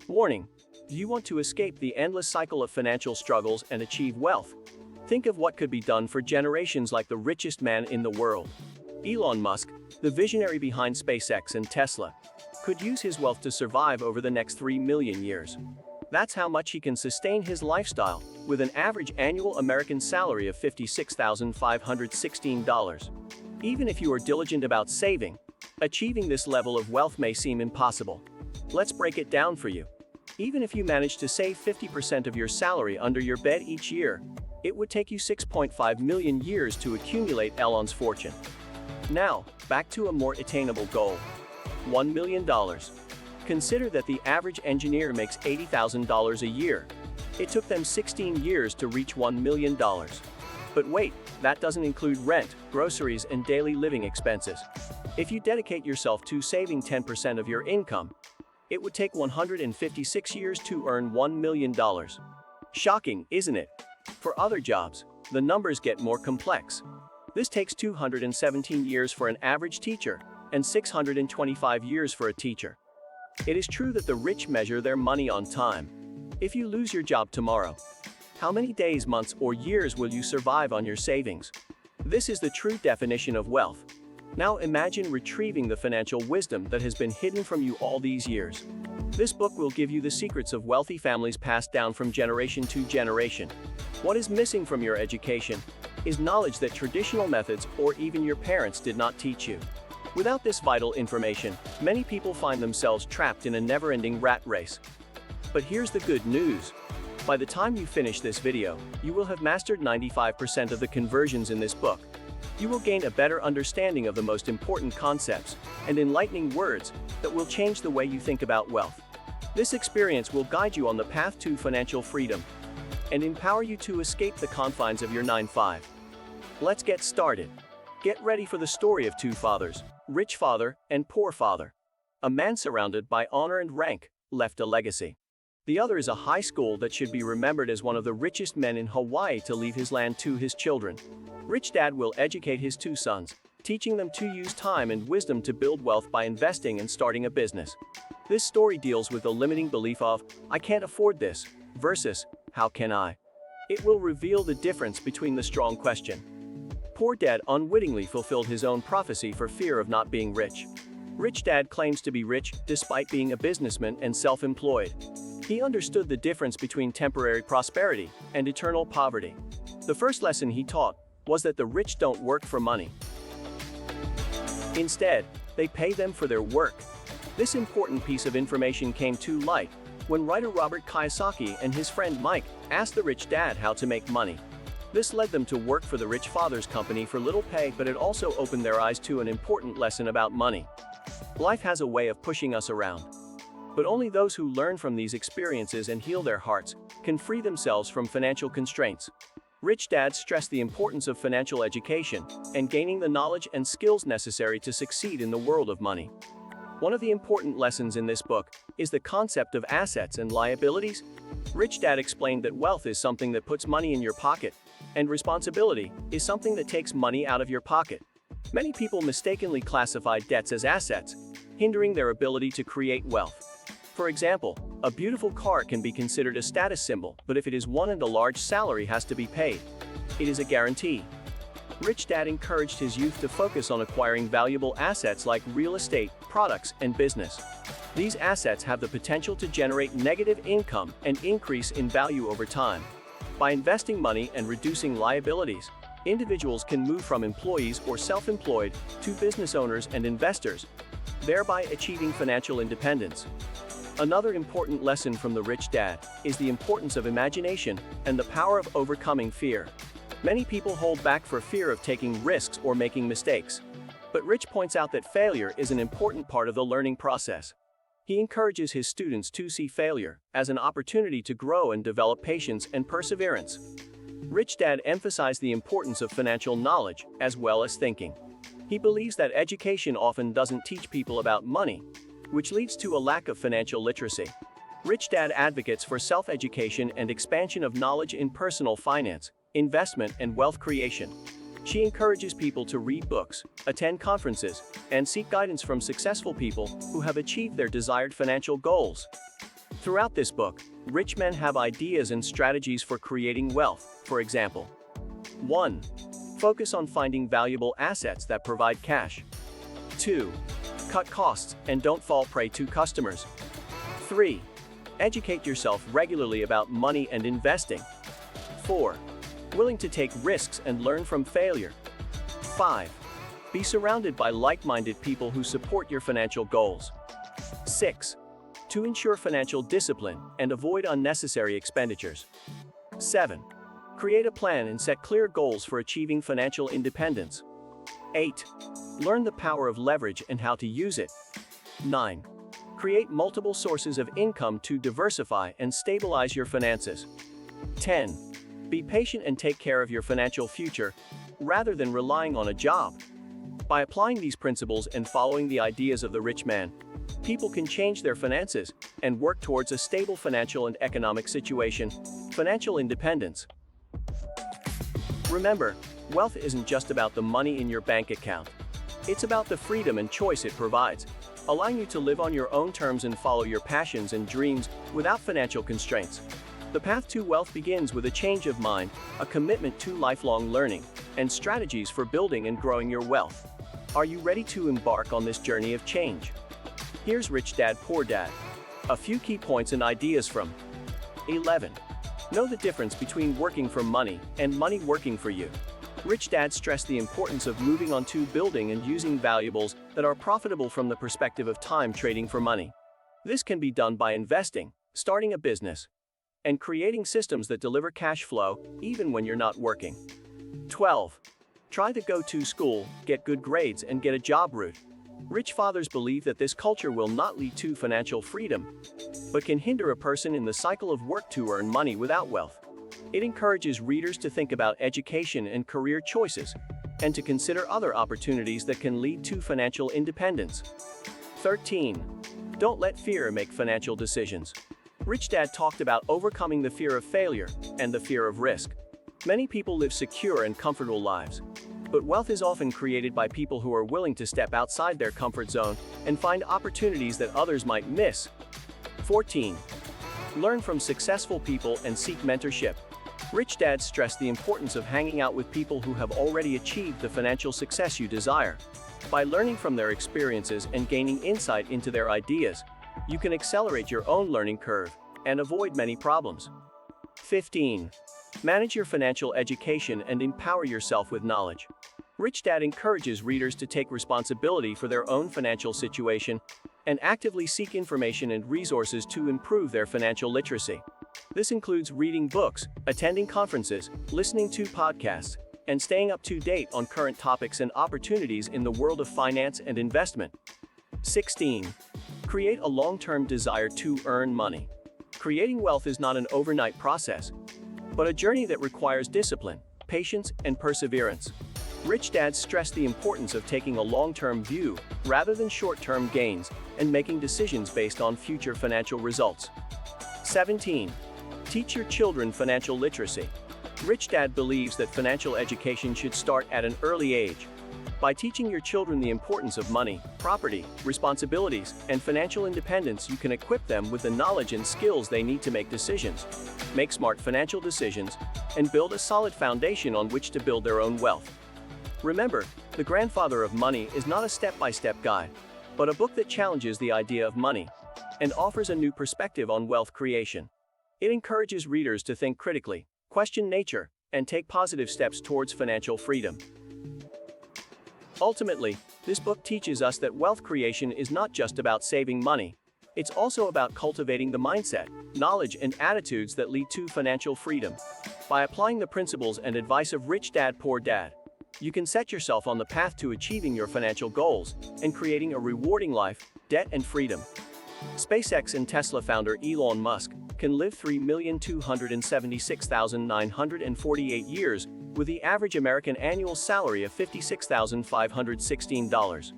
Warning: do you want to escape the endless cycle of financial struggles and achieve wealth? Think of what could be done for generations like the richest man in the world. Elon Musk, the visionary behind SpaceX and Tesla, could use his wealth to survive over the next 3 million years. That's how much he can sustain his lifestyle, with an average annual American salary of $56,516. Even if you are diligent about saving, achieving this level of wealth may seem impossible. Let's break it down for you. Even if you manage to save 50% of your salary under your bed each year, it would take you 6.5 million years to accumulate Elon's fortune. Now, back to a more attainable goal: $1 million. Consider that the average engineer makes $80,000 a year. It took them 16 years to reach $1 million. But wait, that doesn't include rent, groceries, and daily living expenses. If you dedicate yourself to saving 10% of your income, it would take 156 years to earn $1 million. Shocking, isn't it? For other jobs, the numbers get more complex. This takes 217 years for an average teacher, and 625 years for a teacher. It is true that the rich measure their money on time. If you lose your job tomorrow, how many days, months, or years will you survive on your savings? This is the true definition of wealth. Now imagine retrieving the financial wisdom that has been hidden from you all these years. This book will give you the secrets of wealthy families passed down from generation to generation. What is missing from your education is knowledge that traditional methods or even your parents did not teach you. Without this vital information, many people find themselves trapped in a never-ending rat race. But here's the good news. By the time you finish this video, you will have mastered 95% of the conversions in this book. You will gain a better understanding of the most important concepts and enlightening words that will change the way you think about wealth. This experience will guide you on the path to financial freedom and empower you to escape the confines of your 9-to-5. Let's get started. Get ready for the story of two fathers, rich father and poor father. A man surrounded by honor and rank left a legacy. The other is a high school that should be remembered as one of the richest men in Hawaii to leave his land to his children. Rich dad will educate his two sons, teaching them to use time and wisdom to build wealth by investing and starting a business. This story deals with the limiting belief of, "I can't afford this," versus, "How can I?" It will reveal the difference between the strong question. Poor dad unwittingly fulfilled his own prophecy for fear of not being rich. Rich dad claims to be rich despite being a businessman and self-employed. He understood the difference between temporary prosperity and eternal poverty. The first lesson he taught was that the rich don't work for money. Instead, they pay them for their work. This important piece of information came to light when writer Robert Kiyosaki and his friend Mike asked the rich dad how to make money. This led them to work for the rich father's company for little pay, but it also opened their eyes to an important lesson about money. Life has a way of pushing us around. But only those who learn from these experiences and heal their hearts can free themselves from financial constraints. Rich dads stress the importance of financial education and gaining the knowledge and skills necessary to succeed in the world of money. One of the important lessons in this book is the concept of assets and liabilities. Rich dad explained that wealth is something that puts money in your pocket, and responsibility is something that takes money out of your pocket. Many people mistakenly classify debts as assets, hindering their ability to create wealth. For example, a beautiful car can be considered a status symbol, but if it is won and a large salary has to be paid, it is a guarantee. Rich dad encouraged his youth to focus on acquiring valuable assets like real estate, products, and business. These assets have the potential to generate negative income and increase in value over time. By investing money and reducing liabilities, individuals can move from employees or self-employed to business owners and investors, thereby achieving financial independence. Another important lesson from the rich dad is the importance of imagination and the power of overcoming fear. Many people hold back for fear of taking risks or making mistakes. But Rich points out that failure is an important part of the learning process. He encourages his students to see failure as an opportunity to grow and develop patience and perseverance. Rich dad emphasized the importance of financial knowledge as well as thinking. He believes that education often doesn't teach people about money, which leads to a lack of financial literacy. Rich dad advocates for self-education and expansion of knowledge in personal finance, investment, and wealth creation. She encourages people to read books, attend conferences, and seek guidance from successful people who have achieved their desired financial goals. Throughout this book, rich men have ideas and strategies for creating wealth. For example, 1. Focus on finding valuable assets that provide cash. 2. Cut costs and don't fall prey to customers. 3. Educate yourself regularly about money and investing. 4. Willing to take risks and learn from failure. 5. Be surrounded by like-minded people who support your financial goals. 6. To ensure financial discipline and avoid unnecessary expenditures. 7. Create a plan and set clear goals for achieving financial independence. 8. Learn the power of leverage and how to use it. 9. Create multiple sources of income to diversify and stabilize your finances. 10. Be patient and take care of your financial future, rather than relying on a job. By applying these principles and following the ideas of the rich man, people can change their finances and work towards a stable financial and economic situation, financial independence. Remember, wealth isn't just about the money in your bank account. It's about the freedom and choice it provides, allowing you to live on your own terms and follow your passions and dreams without financial constraints. The path to wealth begins with a change of mind, a commitment to lifelong learning, and strategies for building and growing your wealth. Are you ready to embark on this journey of change? Here's Rich Dad Poor Dad. A few key points and ideas from 11. Know the difference between working for money and money working for you. Rich Dad stressed the importance of moving on to building and using valuables that are profitable from the perspective of time trading for money. This can be done by investing, starting a business, and creating systems that deliver cash flow even when you're not working. 12. Try the go-to school, get good grades, and get a job route. Rich fathers believe that this culture will not lead to financial freedom, but can hinder a person in the cycle of work to earn money without wealth. It encourages readers to think about education and career choices, and to consider other opportunities that can lead to financial independence. 13. Don't let fear make financial decisions. Rich Dad talked about overcoming the fear of failure and the fear of risk. Many people live secure and comfortable lives, but wealth is often created by people who are willing to step outside their comfort zone and find opportunities that others might miss. 14. Learn from successful people and seek mentorship. Rich Dad stressed the importance of hanging out with people who have already achieved the financial success you desire. By learning from their experiences and gaining insight into their ideas, you can accelerate your own learning curve and avoid many problems. 15. Manage your financial education and empower yourself with knowledge. Rich Dad encourages readers to take responsibility for their own financial situation and actively seek information and resources to improve their financial literacy. This includes reading books, attending conferences, listening to podcasts, and staying up to date on current topics and opportunities in the world of finance and investment. 16. Create a long-term desire to earn money. Creating wealth is not an overnight process, but a journey that requires discipline, patience, and perseverance. Rich Dad stressed the importance of taking a long-term view rather than short-term gains and making decisions based on future financial results. 17. Teach your children financial literacy. Rich Dad believes that financial education should start at an early age. By teaching your children the importance of money, property, responsibilities, and financial independence, you can equip them with the knowledge and skills they need to make decisions, make smart financial decisions, and build a solid foundation on which to build their own wealth. Remember, The Grandfather of Money is not a step-by-step guide, but a book that challenges the idea of money and offers a new perspective on wealth creation. It encourages readers to think critically, question nature, and take positive steps towards financial freedom. Ultimately, this book teaches us that wealth creation is not just about saving money. It's also about cultivating the mindset, knowledge, and attitudes that lead to financial freedom. By applying the principles and advice of Rich Dad Poor Dad, you can set yourself on the path to achieving your financial goals and creating a rewarding life, debt, and freedom. SpaceX and Tesla founder Elon Musk can live 3,276,948 years with the average American annual salary of $56,516.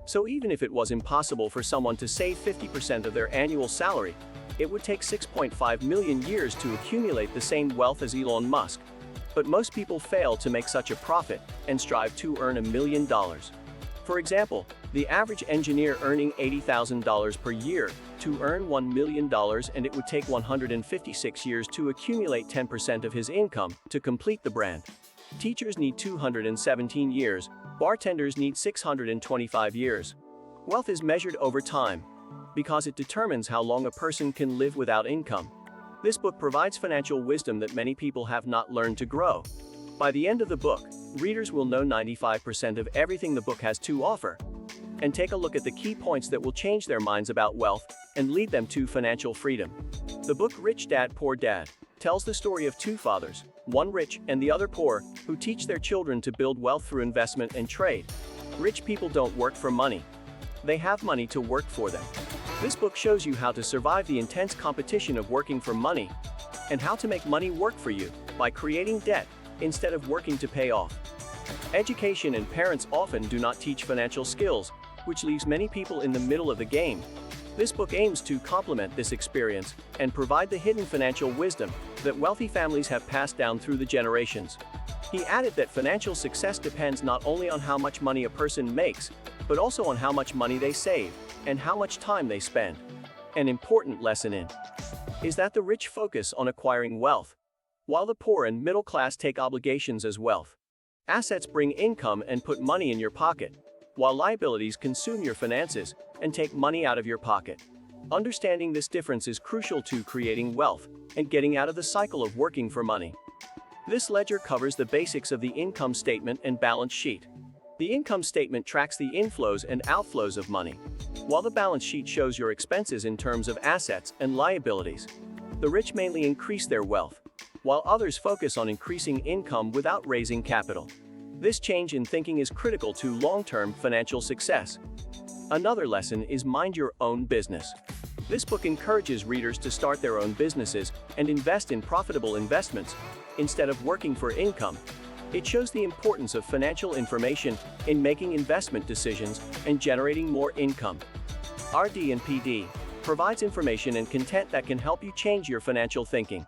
So even if it was impossible for someone to save 50% of their annual salary, it would take 6.5 million years to accumulate the same wealth as Elon Musk. But most people fail to make such a profit and strive to earn $1 million. For example, the average engineer earning $80,000 per year to earn $1 million, and it would take 156 years to accumulate 10% of his income to complete the brand. Teachers need 217 years, bartenders need 625 years. Wealth is measured over time because it determines how long a person can live without income. This book provides financial wisdom that many people have not learned to grow. By the end of the book, readers will know 95% of everything the book has to offer, and take a look at the key points that will change their minds about wealth and lead them to financial freedom. The book Rich Dad, Poor Dad tells the story of two fathers, one rich and the other poor, who teach their children to build wealth through investment and trade. Rich people don't work for money. They have money to work for them. This book shows you how to survive the intense competition of working for money and how to make money work for you by creating debt instead of working to pay off. Education and parents often do not teach financial skills, which leaves many people in the middle of the game. This book aims to complement this experience and provide the hidden financial wisdom that wealthy families have passed down through the generations. He added that financial success depends not only on how much money a person makes, but also on how much money they save and how much time they spend. An important lesson is that the rich focus on acquiring wealth, while the poor and middle class take obligations as wealth. Assets bring income and put money in your pocket, while liabilities consume your finances and take money out of your pocket. Understanding this difference is crucial to creating wealth and getting out of the cycle of working for money. This ledger covers the basics of the income statement and balance sheet. The income statement tracks the inflows and outflows of money, while the balance sheet shows your expenses in terms of assets and liabilities. The rich mainly increase their wealth, while others focus on increasing income without raising capital. This change in thinking is critical to long-term financial success. Another lesson is mind your own business. This book encourages readers to start their own businesses and invest in profitable investments instead of working for income. It shows the importance of financial information in making investment decisions and generating more income. RD and PD provides information and content that can help you change your financial thinking.